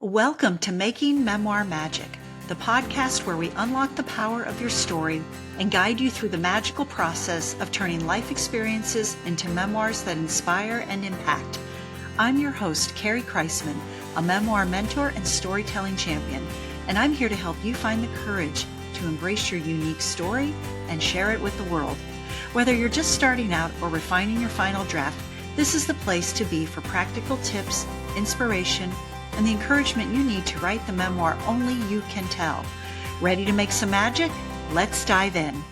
Welcome to Making Memoir Magic, the podcast where we unlock the power of your story and guide you through the magical process of turning life experiences into memoirs that inspire and impact. I'm your host, Carrie Kreisman, a memoir mentor and storytelling champion, and I'm here to help you find the courage to embrace your unique story and share it with the world. Whether you're just starting out or refining your final draft, this is the place to be for practical tips, inspiration, and the encouragement you need to write the memoir only you can tell. Ready to make some magic? Let's dive in.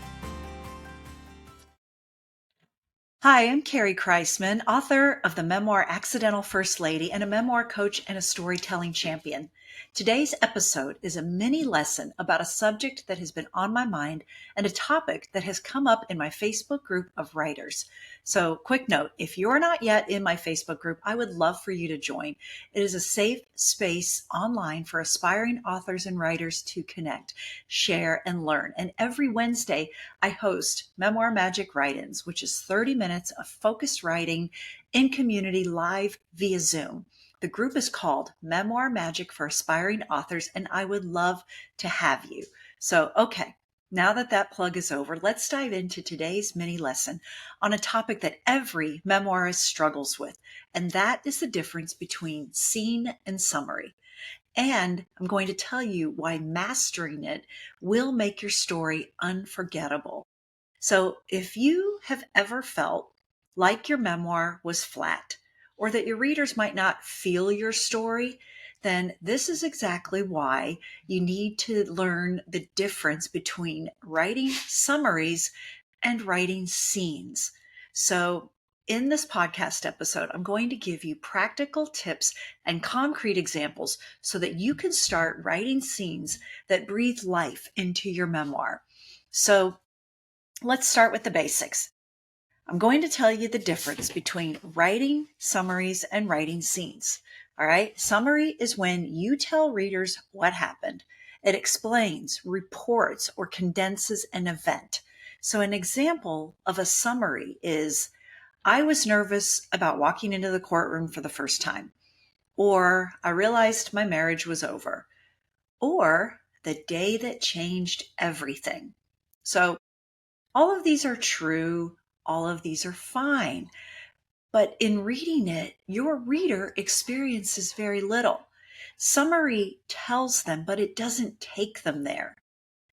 Hi, I'm Carrie Kreisman, author of the memoir Accidental First Lady and a memoir coach and a storytelling champion. Today's episode is a mini lesson about a subject that has been on my mind and a topic that has come up in my Facebook group of writers. So, quick note, if you're not yet in my Facebook group, I would love for you to join. It is a safe space online for aspiring authors and writers to connect, share, and learn. And every Wednesday, I host Memoir Magic Write-ins, which is 30 minutes of focused writing in community live via Zoom. The group is called Memoir Magic for Aspiring Authors, and I would love to have you. So, okay, now that plug is over, let's dive into today's mini lesson on a topic that every memoirist struggles with, and that is the difference between scene and summary. And I'm going to tell you why mastering it will make your story unforgettable. So if you have ever felt like your memoir was flat, or that your readers might not feel your story, then this is exactly why you need to learn the difference between writing summaries and writing scenes. So in this podcast episode, I'm going to give you practical tips and concrete examples so that you can start writing scenes that breathe life into your memoir. So let's start with the basics. I'm going to tell you the difference between writing summaries and writing scenes. All right. Summary is when you tell readers what happened. It explains, reports, or condenses an event. So an example of a summary is, I was nervous about walking into the courtroom for the first time, or I realized my marriage was over, or the day that changed everything. So all of these are true. All of these are fine. But in reading it, your reader experiences very little. Summary tells them, but it doesn't take them there.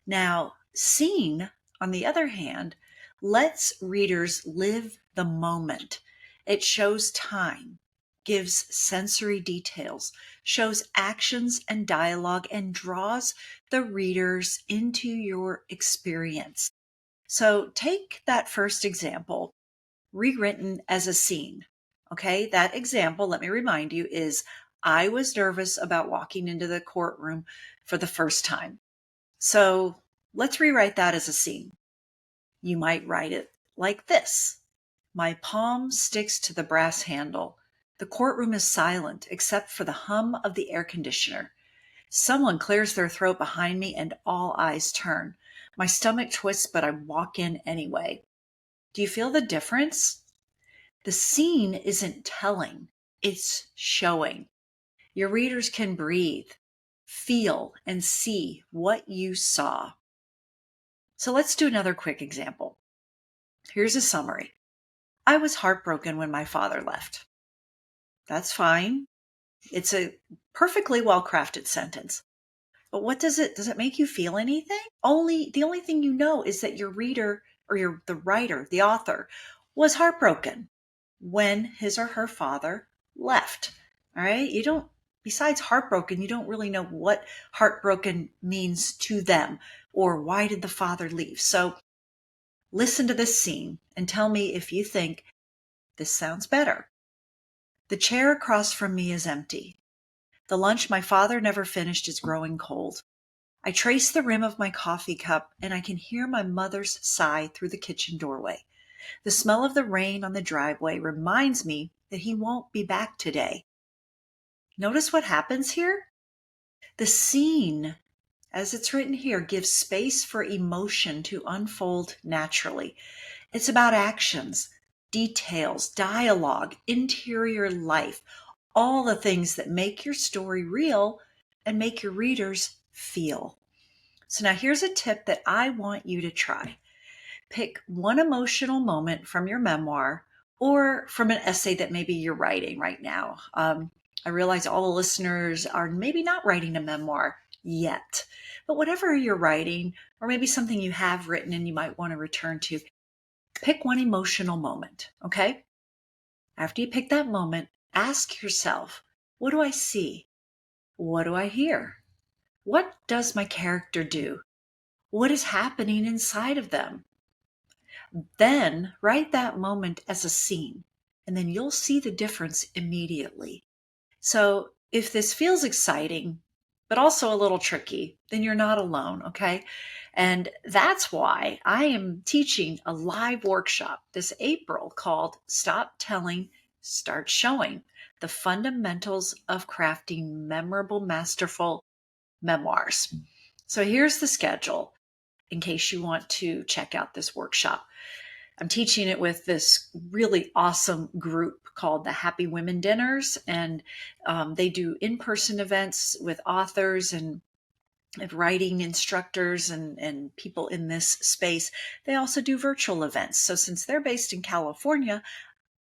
Now, scene, on the other hand, lets readers live the moment. It shows time, gives sensory details, shows actions and dialogue, and draws the readers into your experience. So take that first example, rewritten as a scene. Okay, that example, let me remind you, is I was nervous about walking into the courtroom for the first time. So let's rewrite that as a scene. You might write it like this. My palm sticks to the brass handle. The courtroom is silent except for the hum of the air conditioner. Someone clears their throat behind me and all eyes turn. My stomach twists, but I walk in anyway. Do you feel the difference? The scene isn't telling, it's showing. Your readers can breathe, feel, and see what you saw. So let's do another quick example. Here's a summary. I was heartbroken when my father left. That's fine. It's a perfectly well-crafted sentence. But what does it make you feel anything? The only thing you know is that your reader or the writer, the author, was heartbroken when his or her father left. All right. Besides heartbroken, you don't really know what heartbroken means to them or why did the father leave. So listen to this scene and tell me if you think this sounds better. The chair across from me is empty. The lunch my father never finished is growing cold. I trace the rim of my coffee cup and I can hear my mother's sigh through the kitchen doorway. The smell of the rain on the driveway reminds me that he won't be back today. Notice what happens here? The scene, as it's written here, gives space for emotion to unfold naturally. It's about actions, details, dialogue, interior life, all the things that make your story real and make your readers feel. So now here's a tip that I want you to try. Pick one emotional moment from your memoir or from an essay that maybe you're writing right now. I realize all the listeners are maybe not writing a memoir yet, but whatever you're writing, or maybe something you have written and you might want to return to, pick one emotional moment, okay? After you pick that moment, ask yourself, what do I see? What do I hear? What does my character do? What is happening inside of them? Then write that moment as a scene, and then you'll see the difference immediately. So if this feels exciting, but also a little tricky, then you're not alone, okay? And that's why I am teaching a live workshop this April called Stop Telling, Start Showing: The Fundamentals of Crafting Memorable, Masterful Memoirs. So here's the schedule in case you want to check out this workshop. I'm teaching it with this really awesome group called the Happy Women Dinners, and they do in-person events with authors and writing instructors and people in this space. They also do virtual events. So since they're based in California,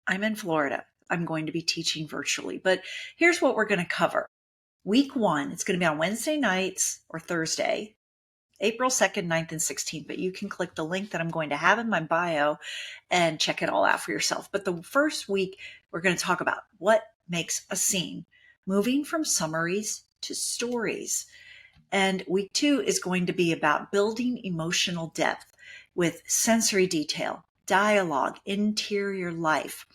I'm in Florida. I'm going to be teaching virtually. But here's what we're going to cover. Week 1, it's going to be on Wednesday nights or Thursday, April 2nd, 9th, and 16th, but you can click the link that I'm going to have in my bio and check it all out for yourself. But the first week, we're going to talk about what makes a scene, moving from summaries to stories. And week 2 is going to be about building emotional depth with sensory detail, dialogue, interior life.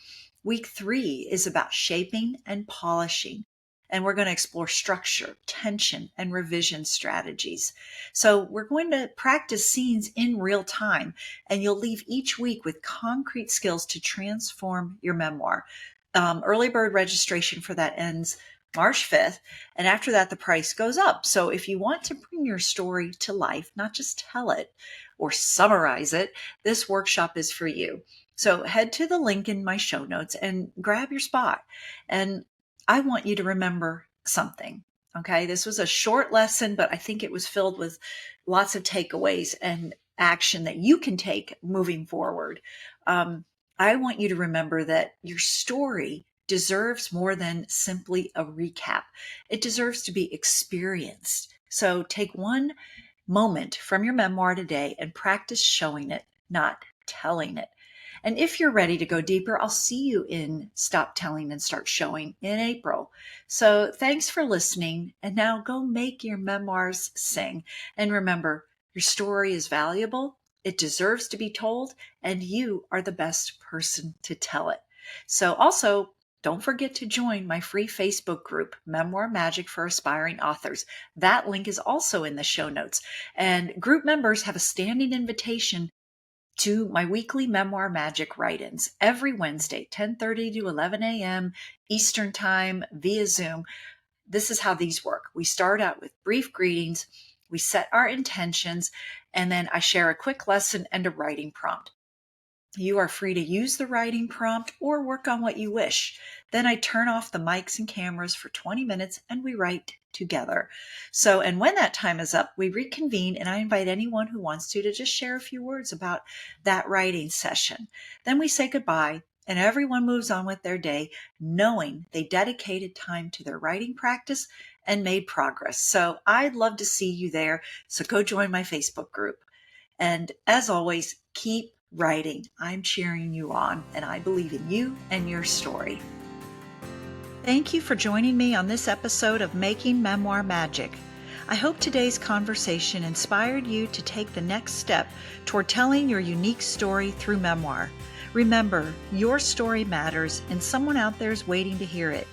Week 3 is about shaping and polishing. And we're going to explore structure, tension, and revision strategies. So we're going to practice scenes in real time, and you'll leave each week with concrete skills to transform your memoir. Early bird registration for that ends March 5th, and after that, the price goes up. So if you want to bring your story to life, not just tell it or summarize it, this workshop is for you. So head to the link in my show notes and grab your spot. And I want you to remember something, okay? This was a short lesson, but I think it was filled with lots of takeaways and action that you can take moving forward. I want you to remember that your story deserves more than simply a recap. It deserves to be experienced. So take one moment from your memoir today and practice showing it, not telling it. And if you're ready to go deeper, I'll see you in Stop Telling and Start Showing in April. So thanks for listening. And now go make your memoirs sing. And remember, your story is valuable. It deserves to be told. And you are the best person to tell it. So also, don't forget to join my free Facebook group, Memoir Magic for Aspiring Authors. That link is also in the show notes. And group members have a standing invitation to my weekly Memoir Magic write-ins every Wednesday, 10:30 to 11 a.m. Eastern Time via Zoom. This is how these work. We start out with brief greetings, we set our intentions, and then I share a quick lesson and a writing prompt. You are free to use the writing prompt or work on what you wish. Then I turn off the mics and cameras for 20 minutes and we write together. So, and when that time is up, we reconvene and I invite anyone who wants to just share a few words about that writing session. Then we say goodbye and everyone moves on with their day, knowing they dedicated time to their writing practice and made progress. So I'd love to see you there. So go join my Facebook group. And as always, keep writing. I'm cheering you on, and I believe in you and your story. Thank you for joining me on this episode of Making Memoir Magic. I hope today's conversation inspired you to take the next step toward telling your unique story through memoir. Remember, your story matters, and someone out there is waiting to hear it.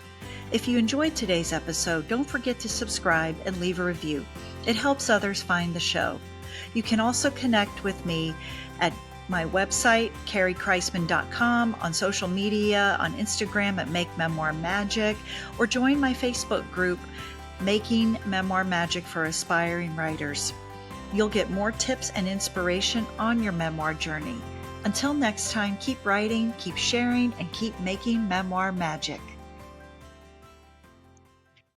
If you enjoyed today's episode, don't forget to subscribe and leave a review. It helps others find the show. You can also connect with me at my website, carriekreisman.com, on social media, on Instagram at Make Memoir Magic, or join my Facebook group, Making Memoir Magic for Aspiring Writers. You'll get more tips and inspiration on your memoir journey. Until next time, keep writing, keep sharing, and keep making memoir magic.